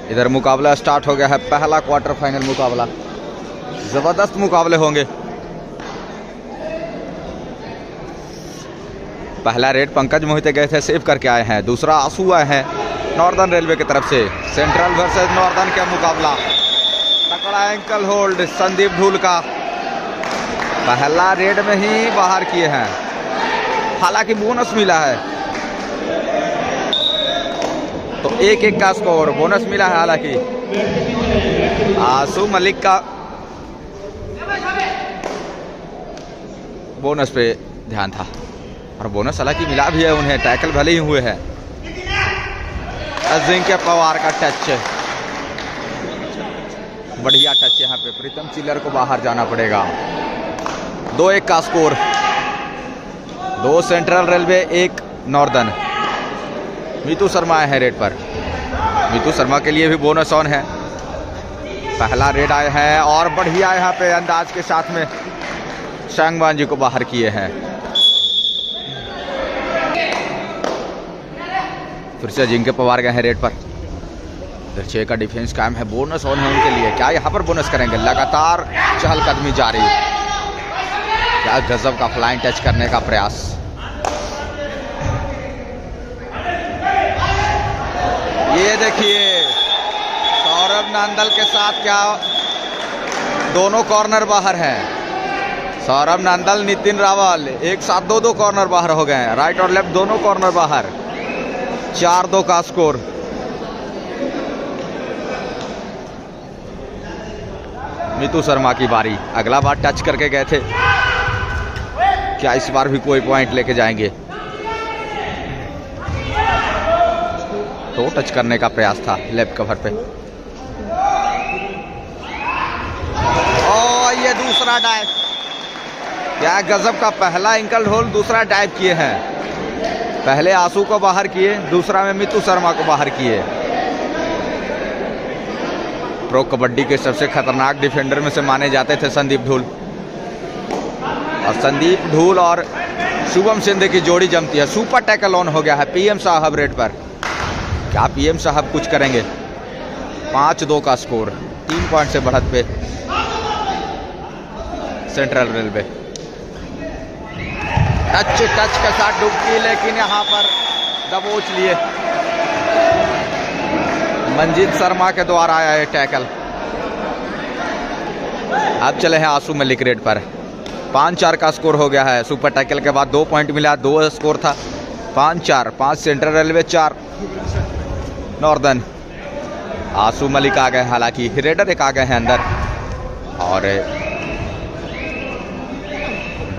इधर मुकाबला स्टार्ट हो गया है, पहला क्वार्टर फाइनल मुकाबला। जबरदस्त मुकाबले होंगे। पहला रेड पंकज मोहिते गए थे, सेव करके आए हैं। दूसरा आंसू आए हैं नॉर्दर्न रेलवे की तरफ से। सेंट्रल वर्सेस नॉर्दर्न का मुकाबला, तकड़ा एंकल होल्ड संदीप ढूल का। पहला रेड में ही बाहर किए हैं, हालांकि बोनस मिला है, तो 1-1 का स्कोर, बोनस मिला है। हालांकि आंसू मलिक का बोनस पे ध्यान था, और बोनस हालांकि मिला भी है उन्हें, टैकल भले ही हुए हैं। अजिंक्य पवार का टच, बढ़िया टच यहाँ पे। प्रीतम चिल्लर को बाहर जाना पड़ेगा। 2-1 का score, 2 central railway 1 northern. Meetu Sharma आए हैं रेड पर। मीतू शर्मा के लिए भी बोनस ऑन है। पहला रेड आए हैं और बढ़िया यहाँ पे अंदाज के साथ में शांगवान जी को बाहर किए हैं। फिर से अजिंक्य पवार गए हैं रेड पर। 6 का डिफेंस कायम है, बोनस ऑन है उनके लिए। क्या यहाँ पर बोनस करेंगे? लगातार चहलकदमी जारी। क्या गजब का फ्लाइंग टच करने का प्रयास। ये देखिए सौरभ नांदल के साथ क्या दोनों कॉर्नर बाहर हैं। सौरभ नांदल, नितिन रावल एक साथ 2-2 कॉर्नर बाहर हो गए हैं। राइट और लेफ्ट दोनों कॉर्नर बाहर। 4-2 का स्कोर। मीतू शर्मा की बारी। अगला बार टच करके गए थे, क्या इस बार भी कोई पॉइंट लेके जाएंगे? तो टच करने का प्रयास था लेफ्ट कवर पे। और ये दूसरा डाइव, क्या गजब का पहला एंकल होल्ड, दूसरा डाइव किए हैं। पहले आंसू को बाहर किए, दूसरा में मीतू शर्मा को बाहर किए। प्रो कबड्डी के सबसे खतरनाक डिफेंडर में से माने जाते थे संदीप ढूल, और संदीप ढूल और शुभम शिंदे की जोड़ी जमती है। सुपर टैकल ऑन हो गया है पीएम साहब रेड पर। क्या पीएम साहब कुछ करेंगे? 5-2 का स्कोर, 3 पॉइंट से बढ़त पे सेंट्रल रेलवे। टच के साथ डुबकी, लेकिन यहाँ पर दबोच लिए। मंजीत शर्मा के द्वारा आया है टैकल। अब चले हैं आंसू मलिक रेड पर। 5-4 का स्कोर हो गया है। सुपर टैकल के बाद 2 पॉइंट मिला, 2 स्कोर था। 5-4, 5 सेंट्रल रेलवे, 4 नॉर्दर्न। आंसू मलिक आ गए, हालांकि रेडर एक आ गए हैं अंदर, और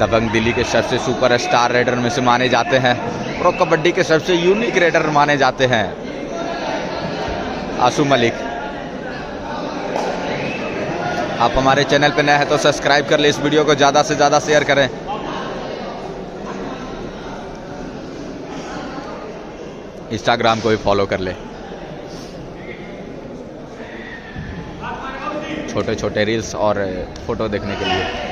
दबंग दिल्ली के सबसे सुपर स्टार रेडर में से माने जाते हैं। प्रो कबड्डी के सबसे यूनिक रेडर माने जाते हैं आंसू मलिक। आप हमारे चैनल पे नए हैं तो सब्सक्राइब कर ले, इस वीडियो को ज़्यादा से ज़्यादा शेयर करें। इंस्टाग्राम को भी फॉलो कर ले, छोटे छोटे रील्स और फोटो देखने के लिए।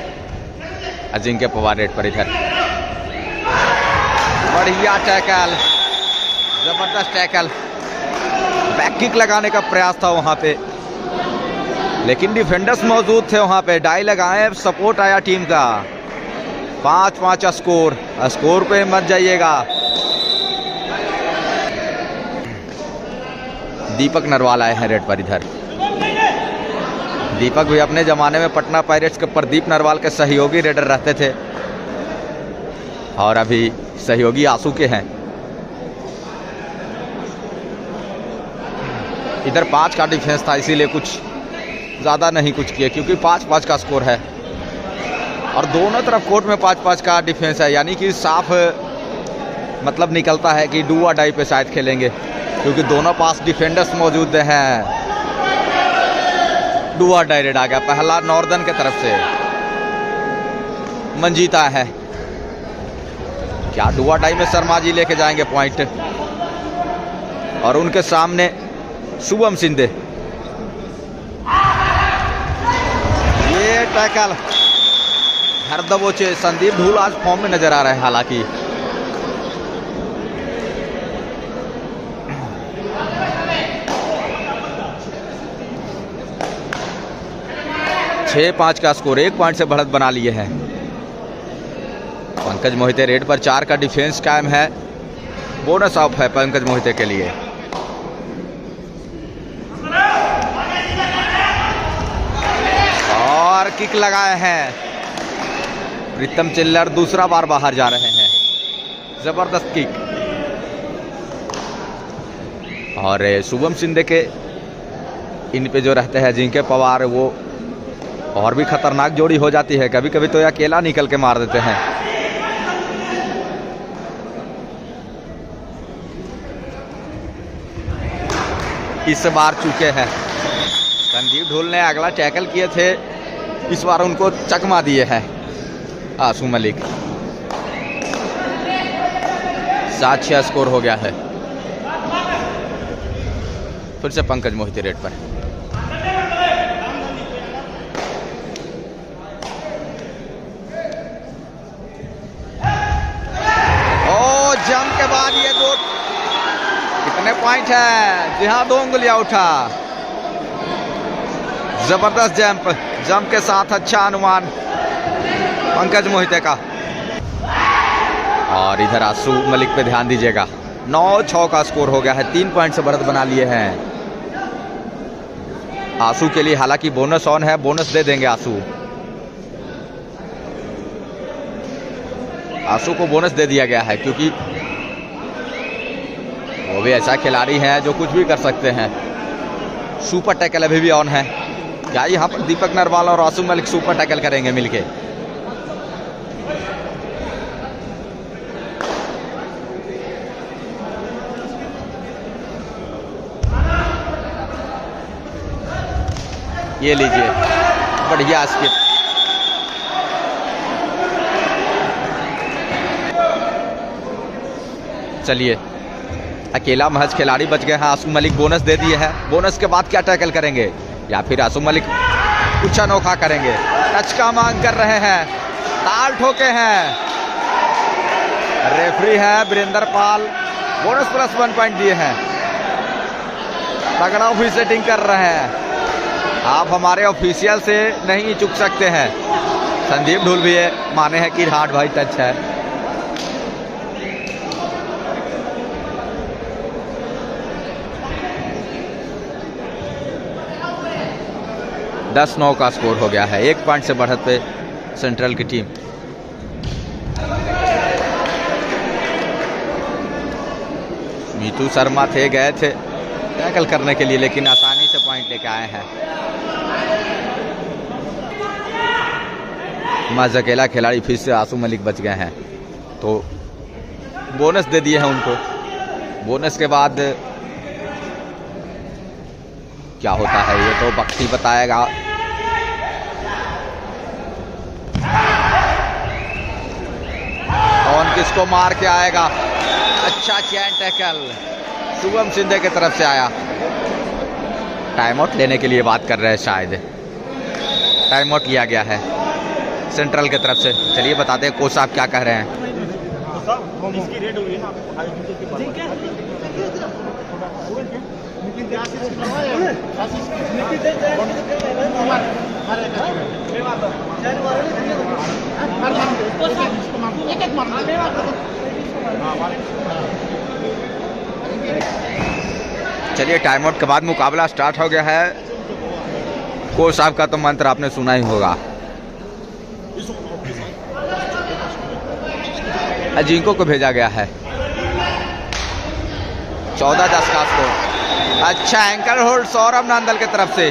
अजिंक्य पवार रेड पर इधर बढ़िया टैकल, जबरदस्त टैकल। बैक किक लगाने का प्रयास था वहां पे, लेकिन डिफेंडर्स मौजूद थे वहां पे। डाई लगाए, सपोर्ट आया टीम का। 5-5 स्कोर। स्कोर पे मत जाइएगा। दीपक नरवाल आए हैं रेड पर इधर। दीपक भी अपने ज़माने में पटना पायरेट्स के प्रदीप नरवाल के सहयोगी रेडर रहते थे, और अभी सहयोगी आंसू के हैं। इधर 5 का डिफेंस था, इसीलिए कुछ ज़्यादा नहीं कुछ किए, क्योंकि 5-5 का स्कोर है, और दोनों तरफ कोर्ट में 5-5 का डिफेंस है। यानी कि साफ मतलब निकलता है कि डू और डाई पे शायद खेलेंगे, क्योंकि दोनों पास डिफेंडर्स मौजूद हैं। डू और डाई रेड आ गया। पहला नॉर्दर्न के तरफ से मंजीत आया है। क्या डू और डाई में शर्मा जी लेके जाएंगे पॉइंट, और उनके सामने शुभम शिंदे। ये टैकल, हर दबोचे। संदीप ढूल आज फॉर्म में नजर आ रहे हैं, हालांकि 6-5 का स्कोर, 1 पॉइंट से बढ़त बना लिए हैं। पंकज मोहिते रेड पर 4 का डिफेंस कायम है। बोनस ऑफ है पंकज मोहिते के लिए। और किक लगाए हैं। प्रीतम चिल्लर दूसरा बार बाहर जा रहे हैं। जबरदस्त किक। और शुभम शिंदे के इन पे जो रहते हैं जिनके पवार, वो और भी खतरनाक जोड़ी हो जाती है। कभी कभी तो ये अकेला निकल के मार देते हैं। इस बार चूके हैं। संदीप ढोल ने अगला टैकल किए थे, इस बार उनको चकमा दिए हैं आसू मलिक। 7-6 स्कोर हो गया है। फिर से पंकज मोहिते रेड पर। ओ जंप के बाद ये 2 कितने पॉइंट है? जी हाँ, 2 उंगलियां उठा। जबरदस्त जंप के साथ अच्छा अनुमान पंकज मोहिते का। और इधर आसू मलिक पे ध्यान दीजिएगा। 9-6 का स्कोर हो गया है। 3 पॉइंट से बढ़त बना लिए हैं आसू के लिए। हालांकि बोनस ऑन है, बोनस दे देंगे आसू। आसू को बोनस दे दिया गया है क्योंकि वो भी ऐसा खिलाड़ी है जो कुछ भी कर सकते हैं। सुपर टैकल अभी भी ऑन है। क्या यहाँ पर दीपक नरवाल और आसू मलिक सुपर टैकल करेंगे मिलके? ये लीजिए, बढ़िया स्किप। चलिए, अकेला महज खिलाड़ी बच गए हैं। आसू मलिक बोनस दे दिए हैं। बोनस के बाद क्या टैकल करेंगे, या फिर आसू मलिक कुछ अनोखा करेंगे? टच का मांग कर रहे हैं, ताल ठोके हैं। रेफरी है वीरेंद्र पाल। बोनस प्लस 1 पॉइंट दिए हैं। तगड़ा भी सेटिंग कर रहे हैं। आप हमारे ऑफिशियल से नहीं चुक सकते हैं। संदीप ढोल भी है माने हैं कि हार्ड भाई टच है। दस 9 का स्कोर हो गया है। 1 पॉइंट से बढ़त पे सेंट्रल की टीम। मीतू शर्मा गए थे टैकल करने के लिए, लेकिन आसानी से पॉइंट लेके आए हैं। मज अकेला खिलाड़ी फिर से आसू मलिक बच गए हैं, तो बोनस दे दिए हैं उनको। बोनस के बाद क्या होता है ये तो वक्त ही बताएगा। कौन किसको मार के आएगा? अच्छा चैन टैकल शुभम शिंदे की तरफ से आया। टाइम आउट लेने के लिए बात कर रहे हैं, शायद टाइम आउट लिया गया है सेंट्रल की तरफ से। चलिए बताते हैं कोच साहब क्या कह रहे हैं। इसकी रेड हुई है ना चलिए, टाइम आउट के बाद मुकाबला स्टार्ट हो गया है। कोच साहब का तो मंत्र आपने सुना ही होगा। अजिंको को भेजा गया है। 14-10 का स्कोर। अच्छा एंकर होल्ड सौरभ नांदल की तरफ से।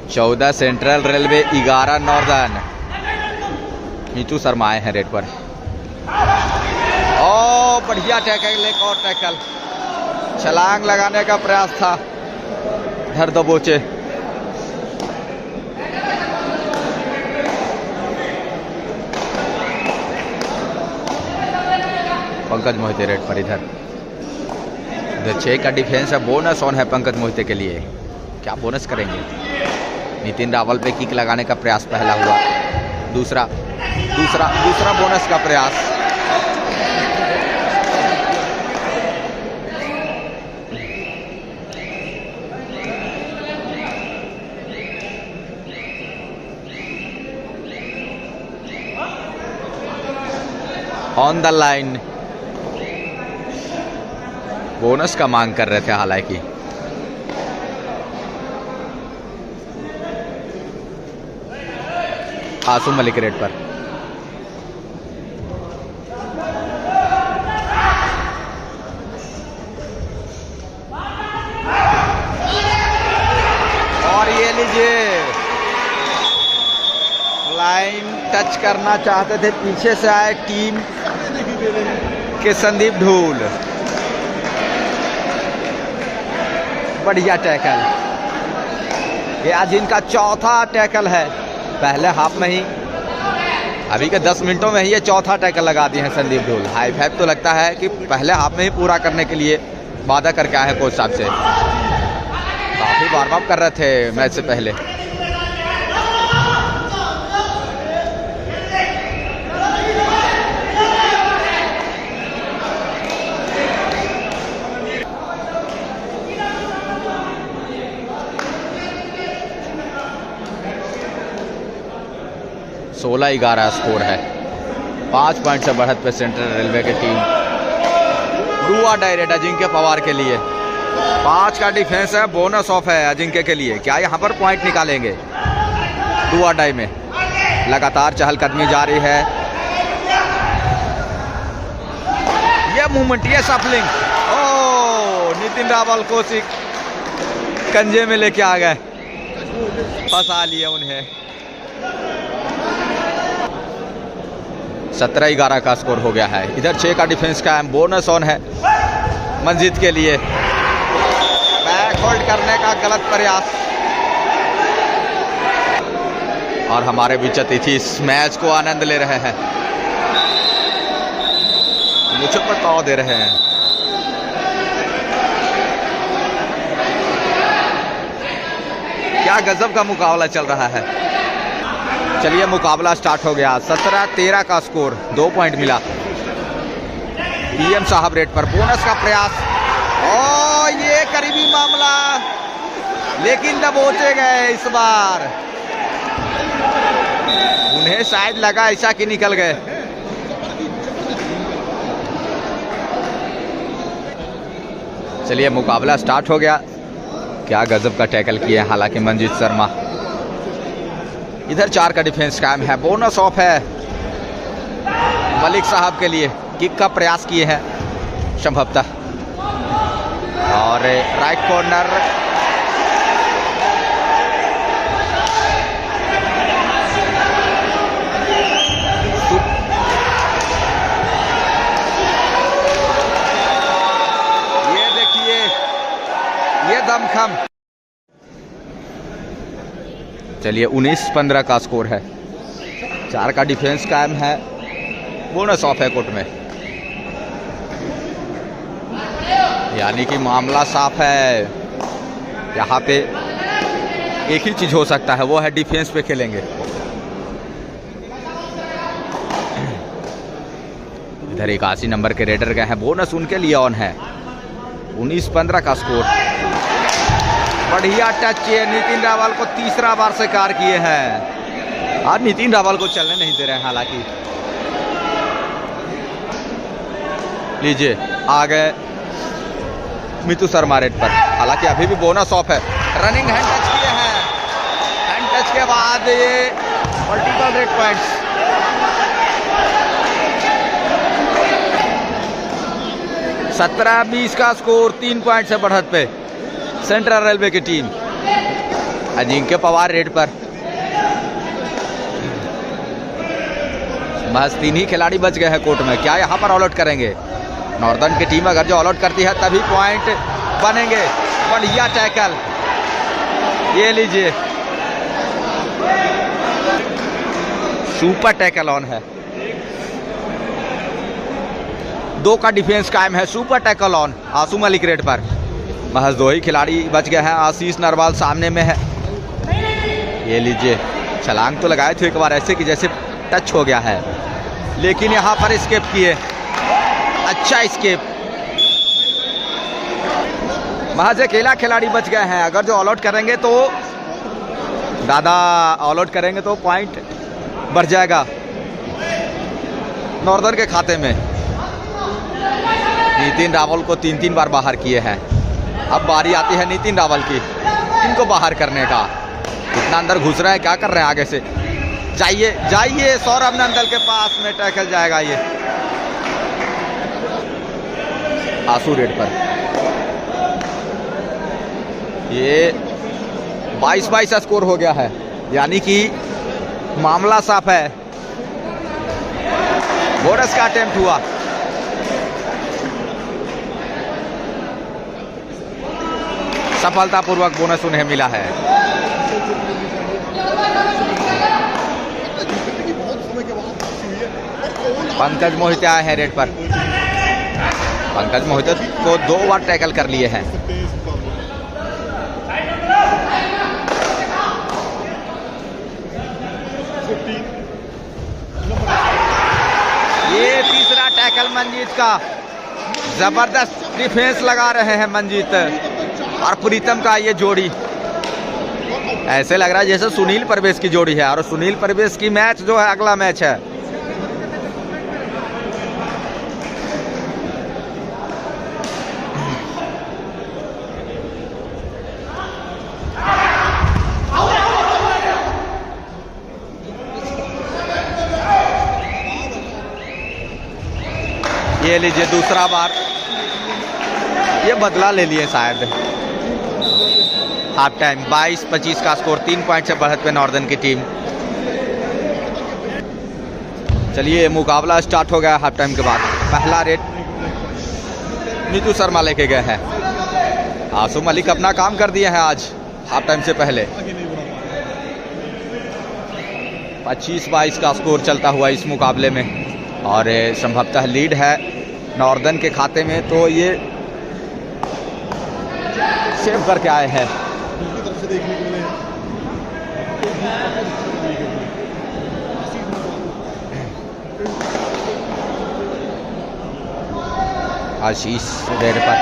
चौदह central railway, 11 northern. Meetu Sharma आए हैं रेड पर। ओ बढ़िया टैकल, एक और टैकल। छलांग लगाने का प्रयास था, धर दबोचे। पंकज मोहिते रेड पर। इधर 6 का डिफेंस है। बोनस ऑन है पंकज मोहिते के लिए। क्या बोनस करेंगे? नितिन रावल पे किक लगाने का प्रयास पहला हुआ। दूसरा बोनस का प्रयास। On the line. बोनस का मांग कर रहे थे हालांकि। आसू मलिक रेड पर। और ये लीजिए, लाइन टच करना चाहते थे, पीछे से आए टीम के संदीप ढूल। बढ़िया टैकल, ये आज इनका चौथा टैकल है पहले हाफ में ही। अभी के 10 मिनटों में ही ये चौथा टैकल लगा दिए हैं संदीप ढूल। हाई फाइव तो लगता है कि पहले हाफ में ही पूरा करने के लिए वादा करके आए हैं कोच साहब से। काफी वार्म अप कर रहे थे मैच से पहले। सोलह 11 स्कोर है। 5 पॉइंट से बढ़त पे सेंट्रल रेलवे की टीम। डुआ डायरेक्ट अजिंक्य पवार के लिए 5 का डिफेंस है। बोनस ऑफ है अजिंक्य के लिए। क्या यहां पर पॉइंट निकालेंगे? डुआ डाई में लगातार चहलकदमी जारी है। यह मूवमेंट, यह सफलिंग, ओ नितिन रावल को कंजे में लेके आ गए, फंसा लिए उन्हें। 17-11 का स्कोर हो गया है। इधर 6 का डिफेंस का बोनस ऑन है मंजीत के लिए। बैक होल्ड करने का गलत प्रयास। और हमारे बीच अतिथि इस मैच को आनंद ले रहे हैं, मुझे पर ताव दे रहे हैं। क्या गजब का मुकाबला चल रहा है। चलिए मुकाबला स्टार्ट हो गया। 17-13 का स्कोर, 2 पॉइंट मिला। पीएम साहब रेड पर बोनस का प्रयास। ओ ये करीबी मामला, लेकिन दबोचे गए इस बार। उन्हें शायद लगा ऐसा कि निकल गए। चलिए मुकाबला स्टार्ट हो गया। क्या गजब का टैकल किया हालांकि मंजीत शर्मा। इधर 4 का डिफेंस कायम है। बोनस ऑफ है मलिक साहब के लिए। किक का प्रयास किए हैं संभवतः। और राइट कॉर्नर, ये देखिए, ये दमखम। चलिए 19-15 का स्कोर है। 4 का डिफेंस कायम है। बोनस ऑफ है कोर्ट में, यानी कि मामला साफ है। यहाँ पे एक ही चीज हो सकता है, वो है डिफेंस पे खेलेंगे। इधर 81 नंबर के रेडर गए हैं। बोनस उनके लिए ऑन है। 19-15 का स्कोर। बढ़िया टच है। नितिन रावल को तीसरा बार शिकार किए हैं। आज नितिन रावल को चलने नहीं दे रहे हैं हालांकि। लीजिए आ गए मितू शर्मा रेड पर। हालांकि अभी भी बोनस ऑफ है। रनिंग हैंड टच किए हैं। हैंड टच के बाद ये मल्टीपल रेड पॉइंट्स। सत्रह 20 का स्कोर। 3 पॉइंट से बढ़त पे सेंट्रल रेलवे की टीम। अजिंक्य पवार रेड पर। बस 3 ही खिलाड़ी बच गए हैं कोर्ट में। क्या यहां पर ऑल आउट करेंगे? नॉर्दर्न की टीम अगर जो ऑल आउट करती है तभी पॉइंट बनेंगे। बढ़िया टैकल, ये लीजिए, सुपर टैकल ऑन है। 2 का डिफेंस कायम है। Super tackle on Ashu Malik raid पर। महज 2 ही खिलाड़ी बच गए हैं। आशीष नरवाल सामने में है। ये लीजिए, छलांग तो लगाए थे एक बार ऐसे कि जैसे टच हो गया है, लेकिन यहां पर स्केप किए। अच्छा स्केप। महज अकेला खिलाड़ी बच गए हैं। अगर जो ऑल आउट करेंगे तो दादा, ऑल आउट करेंगे तो पॉइंट बढ़ जाएगा। नॉर्दर्न के खाते में। नितिन रावल को 3 बार बाहर किए हैं। अब बारी आती है नितिन रावल की, इनको बाहर करने का। कितना अंदर घुस रहा है, क्या कर रहे हैं आगे से। जाइए जाइए, सौरभ नंदल के पास में टैकल जाएगा। ये आंसू रेड पर ये 22-22 स्कोर हो गया है, यानी कि मामला साफ है। बोनस का अटेम्प्ट हुआ। सफलतापूर्वक बोनस उन्हें मिला है। पंकज मोहिते आए हैं रेड पर। पंकज मोहिते को 2 बार टैकल कर लिए हैं। ये तीसरा टैकल मंजीत का। जबरदस्त डिफेंस लगा रहे हैं मंजीत और प्रीतम का ये जोड़ी। ऐसे लग रहा है जैसे सुनील परवेश की जोड़ी है, और सुनील परवेश की मैच जो है अगला मैच है। ये लीजिए दूसरा बार, ये बदला ले लिए शायद। हाफ टाइम 22-25 का स्कोर, 3 पॉइंट से बढ़त पे नॉर्दर्न की टीम। चलिए मुकाबला स्टार्ट हो गया हाफ टाइम के बाद। पहला रेड नीतू शर्मा लेके गए हैं। आसू मलिक अपना काम कर दिए हैं आज हाफ टाइम से पहले। 25-22 का स्कोर चलता हुआ इस मुकाबले में, और संभवतः लीड है नॉर्दर्न के खाते में। तो ये सेव करके आए हैं। आशीष रेड पर।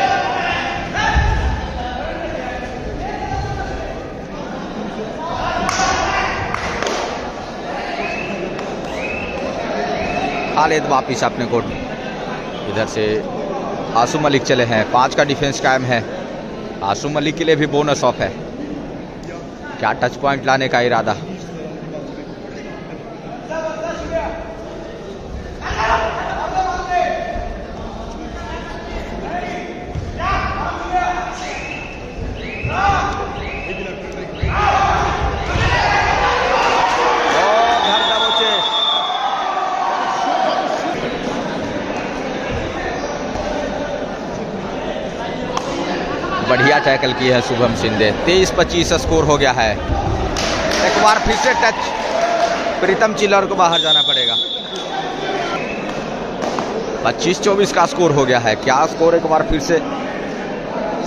खालिद वापिस अपने कोर्ट। इधर से आसू मलिक चले हैं। 5 का डिफेंस कायम है। आसू मलिक के लिए भी बोनस ऑफ है। क्या टच पॉइंट लाने का इरादा। बढ़िया टैकल की है शुभम शिंदे। 23-25 स्कोर हो गया है। एक बार फिर से टच, प्रीतम चिल्लर को बाहर जाना पड़ेगा। 25-24 का स्कोर हो गया है। क्या स्कोर एक बार फिर से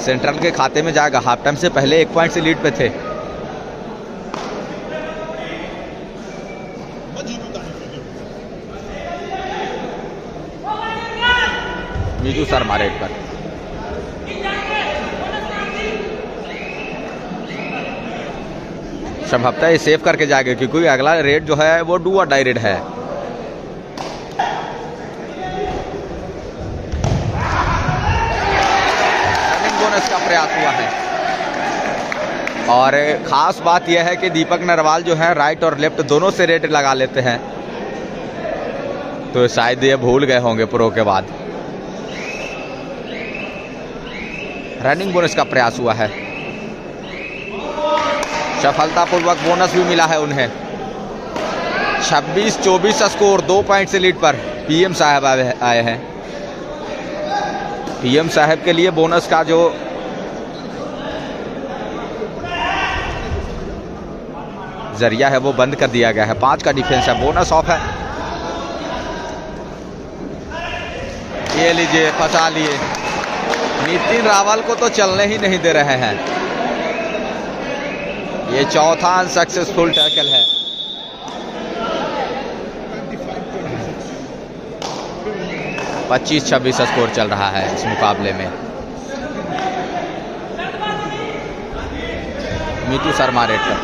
सेंट्रल के खाते में जाएगा। हाफ टाइम से पहले 1 पॉइंट से लीड पे थे। नीतू शर्मा रेड पर। संभवतः ये सेव करके जाएगा, क्योंकि अगला रेड जो है वो डू और डाई रेड है। रनिंग बोनस का प्रयास हुआ है। और खास बात यह है कि दीपक नरवाल जो है राइट और लेफ्ट दोनों से रेड लगा लेते हैं, तो शायद ये भूल गए होंगे प्रो के बाद। रनिंग बोनस का प्रयास हुआ है। सफलतापूर्वक बोनस भी मिला है उन्हें। 26-24 स्कोर, 2 पॉइंट से लीड पर पीएम साहब आए हैं। पीएम साहब के लिए बोनस का जो जरिया है वो बंद कर दिया गया है। 5 का डिफेंस है। बोनस ऑफ है। ये लीजिए, फंसा लिए। नितिन रावल को तो चलने ही नहीं दे रहे हैं। ये चौथा अनसक्सेसफुल टैकल है। — 25-26 स्कोर चल रहा है इस मुकाबले में। नीतू शर्मा रेड पर।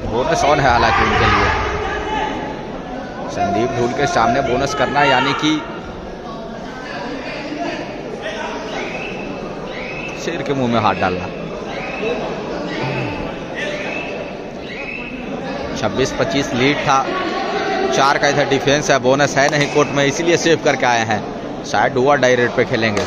बोनस ऑन है हालांकि उनके लिए। संदीप धूल के सामने बोनस करना यानी कि शेर के मुंह में हाथ डालना। 26-25 लीड था। 4 का इधर डिफेंस है, बोनस है नहीं कोर्ट में, इसलिए सेव करके आए हैं। शायद डू और डाई रेट पे खेलेंगे।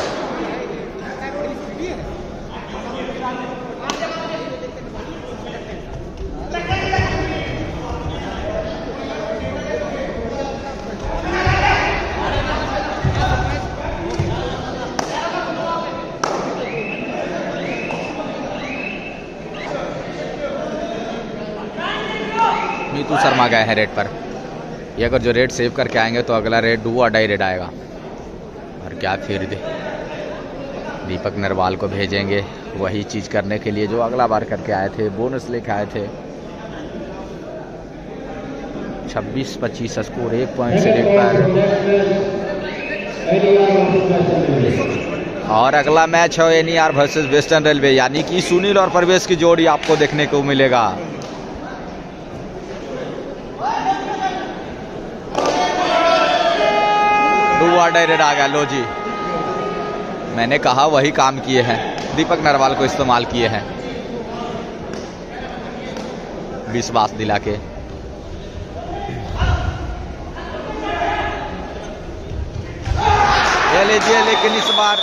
मीतू शर्मा गए हैं रेड पर। ये अगर जो रेड सेव करके आएंगे तो अगला रेड डू और डाई रेड आएगा। और क्या फिर दीपक नरवाल को भेजेंगे वही चीज़ करने के लिए जो अगला बार करके आए थे, बोनस लेके आए थे। 26-25 स्कोर, 1 पॉइंट से रेड पर। और अगला मैच है NER वर्सेस वेस्टर्न रेलवे, यानी कि सुनील और परवेश की जोड़ी आपको देखने को मिलेगा। डायरेक्ट आ गया। लो जी, मैंने कहा वही काम किए हैं, दीपक नरवाल को इस्तेमाल किए हैं विश्वास दिला के। ये लीजिए, लेकिन इस बार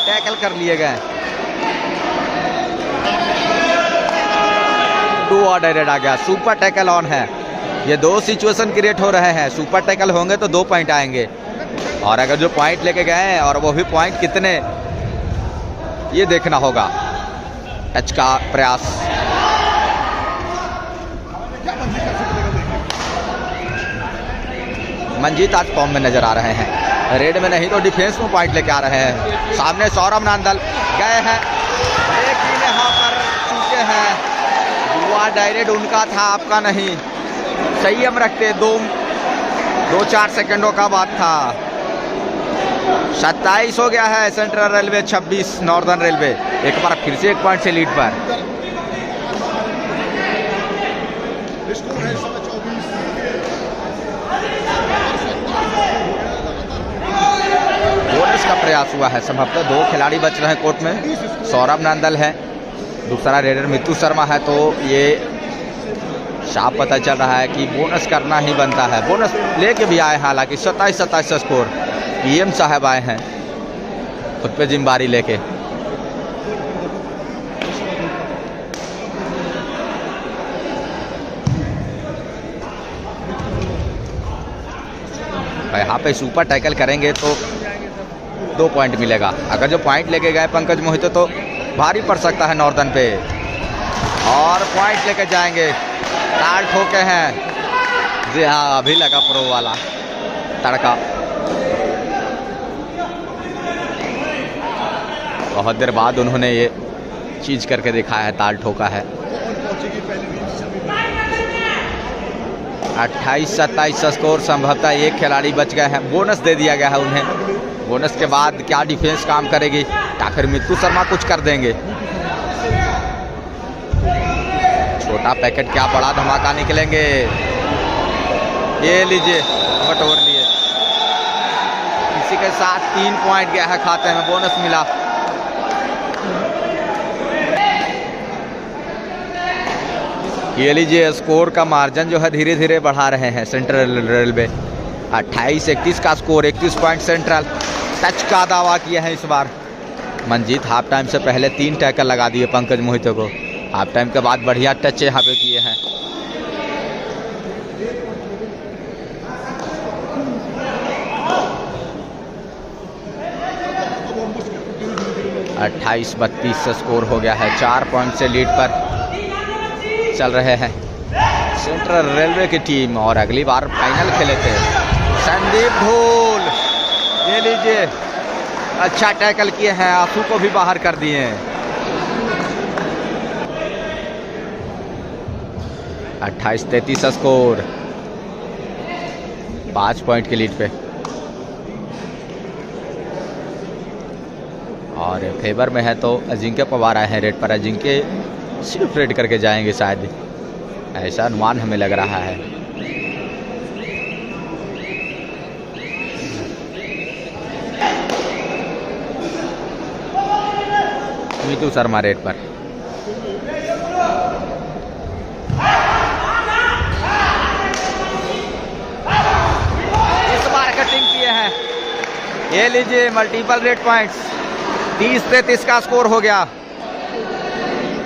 टैकल कर लिए गए। डू और डायरेक्ट आ गया। सुपर टैकल ऑन है। ये 2 सिचुएशन क्रिएट हो रहे हैं। सुपर टैकल होंगे तो 2 पॉइंट आएंगे, और अगर जो पॉइंट लेके गए हैं और वो भी पॉइंट कितने, ये देखना होगा। टच का प्रयास। मंजीत आज फॉर्म में नजर आ रहे हैं। रेड में नहीं तो डिफेंस में पॉइंट लेके आ रहे हैं। सामने सौरभ नांदल गए हैं, लेकिन यहाँ पर चूके हैं। दुआ डायरेक्ट उनका था, आपका नहीं। संयम रखते, 2-4 सेकंडों का बात था। 27 हो गया है सेंट्रल रेलवे, 26 नॉर्दर्न रेलवे। एक बार फिर से 1 पॉइंट से लीड पर। बोनस का प्रयास हुआ है। संभवतः 2 खिलाड़ी बच रहे हैं कोर्ट में। सौरभ नांदल है, दूसरा रेडर मीतू शर्मा है। तो ये साफ पता चल रहा है कि बोनस करना ही बनता है। बोनस लेके भी आए, हालांकि 27-27 स्कोर। PM साहब आए हैं खुद पे जिम्मेदारी लेके। यहाँ पे सुपर टैकल करेंगे तो 2 पॉइंट मिलेगा। अगर जो पॉइंट लेके गए पंकज मोहिते तो भारी पड़ सकता है नॉर्दर्न पे, और पॉइंट लेके जाएंगे। ताड़ ठोके हैं। जी हाँ, अभी लगा प्रो वाला तड़का। बहुत देर बाद उन्होंने ये चीज करके दिखाया है, ताल ठोका है। 28-27 स्कोर। संभवतः 1 खिलाड़ी बच गए हैं। बोनस दे दिया गया है उन्हें। बोनस के बाद क्या डिफेंस काम करेगी, या फिर मीतू शर्मा कुछ कर देंगे। छोटा पैकेट क्या बड़ा धमाका निकलेंगे। ये लीजिए, बटोर लिए। इसी के साथ 3 पॉइंट गया है खाते में, बोनस मिला। ये लीजिए, स्कोर का मार्जिन जो है धीरे धीरे बढ़ा रहे हैं सेंट्रल रेलवे। 28-31 का स्कोर, 31 पॉइंट सेंट्रल। टच का दावा किया है इस बार मंजीत। हाफ टाइम से पहले 3 टैकल लगा दिए पंकज मोहिते को। हाफ टाइम के बाद बढ़िया टच यहाँ पे किए हैं। अट्ठाईस 32 स्कोर हो गया है। 4 पॉइंट से लीड पर चल रहे हैं सेंट्रल रेलवे की टीम, और अगली बार फाइनल खेले थे। संदीप धूल, ये लीजिए, अच्छा टैकल किए हैं, आंसू को भी बाहर कर दिए। 28-33 स्कोर, 5 पॉइंट के लीड पे। और फेवर में है तो अजिंक्य पवार आए हैं रेड पर। अजिंक्य सिर्फ रेड करके जाएंगे शायद, ऐसा अनुमान हमें लग रहा है। मीतू शर्मा रेड पर। इस बार कटिंग किए हैं, ये लीजिए मल्टीपल रेड पॉइंट्स। 30-33 का स्कोर हो गया।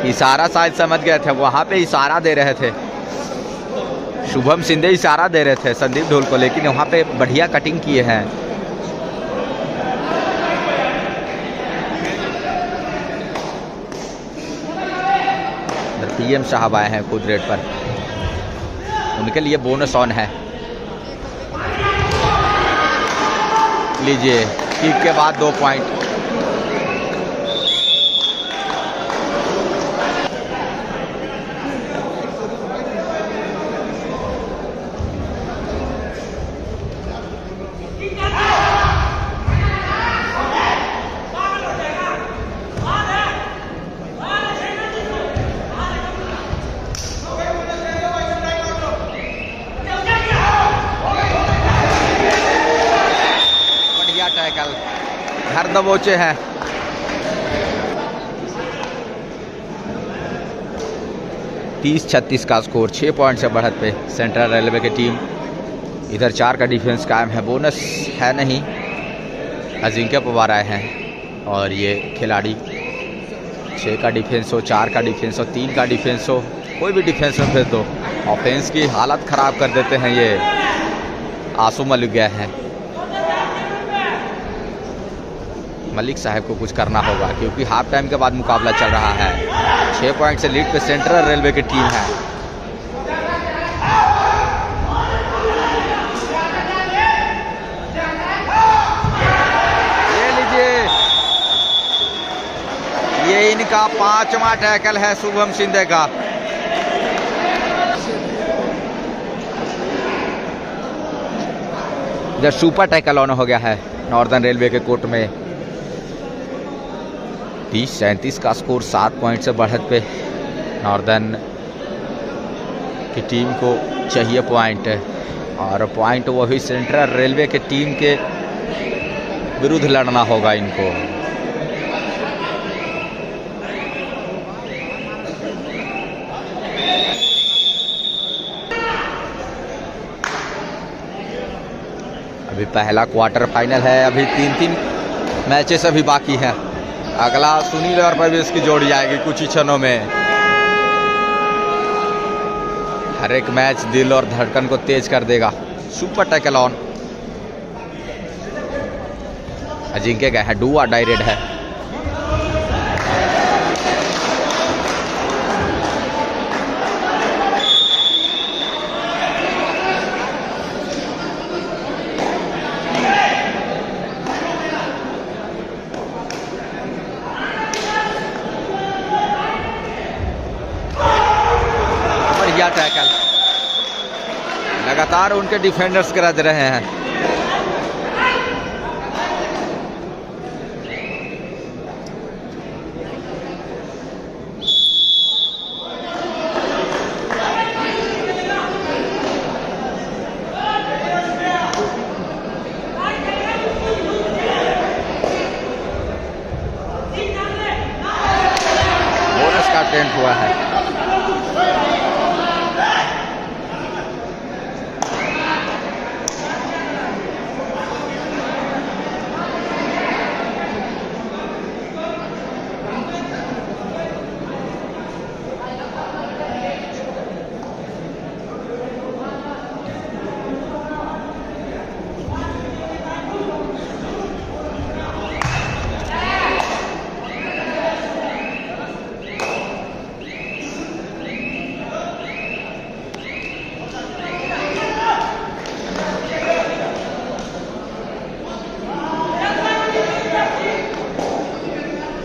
इशारा शायद समझ गए थे, वहां पे इशारा दे रहे थे, शुभम सिंधे इशारा दे रहे थे संदीप ढोल को, लेकिन वहां पे बढ़िया कटिंग किए हैं। पीएम साहब आए हैं खुद रेड पर, उनके लिए बोनस ऑन है। लीजिए किक के बाद 2 पॉइंट। घर दबोचे हैं। तीस 36 का स्कोर, 6 पॉइंट से बढ़त पे सेंट्रल रेलवे की टीम। इधर 4 का डिफेंस कायम है, बोनस है नहीं। अजिंक्य पवार आए हैं और ये खिलाड़ी 6 का डिफेंस हो, 4 का डिफेंस हो, 3 का डिफेंस हो, कोई भी डिफेंस में भेज दो, ऑफेंस की हालत ख़राब कर देते हैं ये आंसू मलिक गए हैं। मलिक साहब को कुछ करना होगा क्योंकि हाफ टाइम के बाद मुकाबला चल रहा है। 6 पॉइंट से लीड पे सेंट्रल रेलवे की टीम है। ये लीजिए, ये इनका 5वां टैकल है शुभम सिंधे का। जब सुपर टैकल ऑन हो गया है नॉर्दर्न रेलवे के कोर्ट में। 30-37 का स्कोर, 7 पॉइंट से बढ़त पे नॉर्दर्न की टीम को चाहिए पॉइंट, और पॉइंट वही सेंट्रल रेलवे के टीम के विरुद्ध लड़ना होगा इनको। अभी पहला क्वार्टर फाइनल है, अभी 3 मैचेस अभी बाकी हैं। अगला सुनील और परवेश की जोड़ी आएगी कुछ ही क्षणों में। हर एक मैच दिल और धड़कन को तेज कर देगा। सुपर टैकल ऑन, अजिंक्य गए हैं, डू और डाई रेड है। टैकल लगातार उनके डिफेंडर्स गरज रहे हैं। बोनस का अटेम्प्ट हुआ है।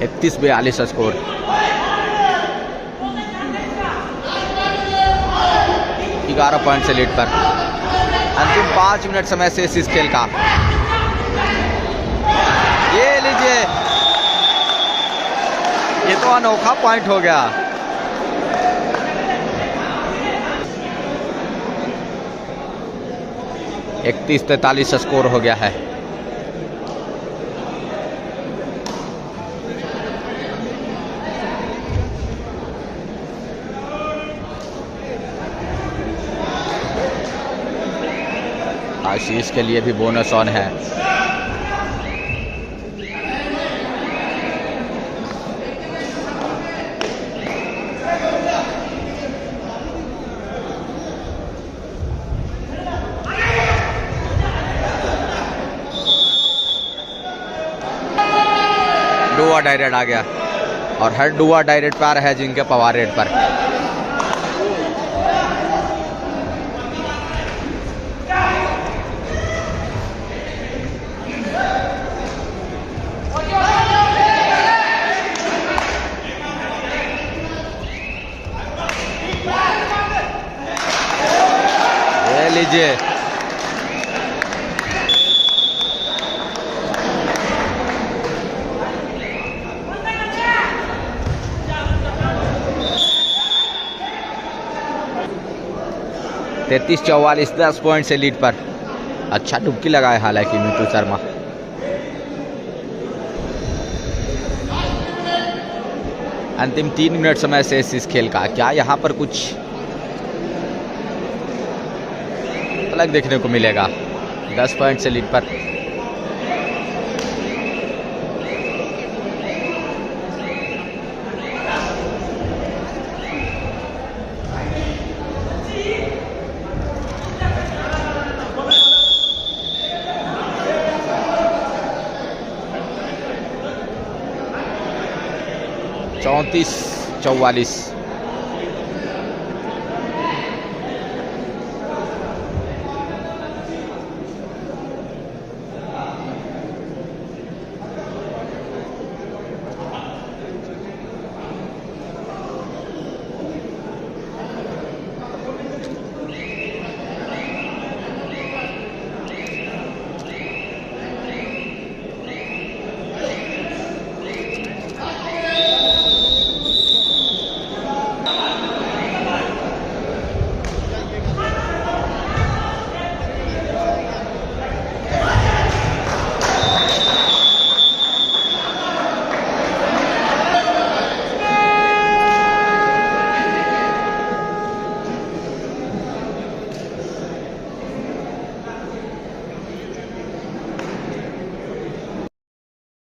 इकतीस 42 स्कोर। ग्यारह पॉइंट से लीड पर। अंतिम 5 मिनट समय से इस खेल का। ये लीजिए, ये तो अनोखा पॉइंट हो गया। इकतीस 43 स्कोर हो गया है। आशीष के लिए भी बोनस ऑन है। डुआ डायरेक्ट आ गया और हर डुआ डायरेक्ट पर है जिनके पवार रेट पर। ये लीजिए, तैतीस 44, 10 पॉइंट से लीड पर। अच्छा डुबकी लगाए हालांकि मीतू शर्मा। अंतिम 3 मिनट समय से इस खेल का, क्या यहाँ पर कुछ अलग देखने को मिलेगा? 10 पॉइंट से लीड पर। चौंतीस 44।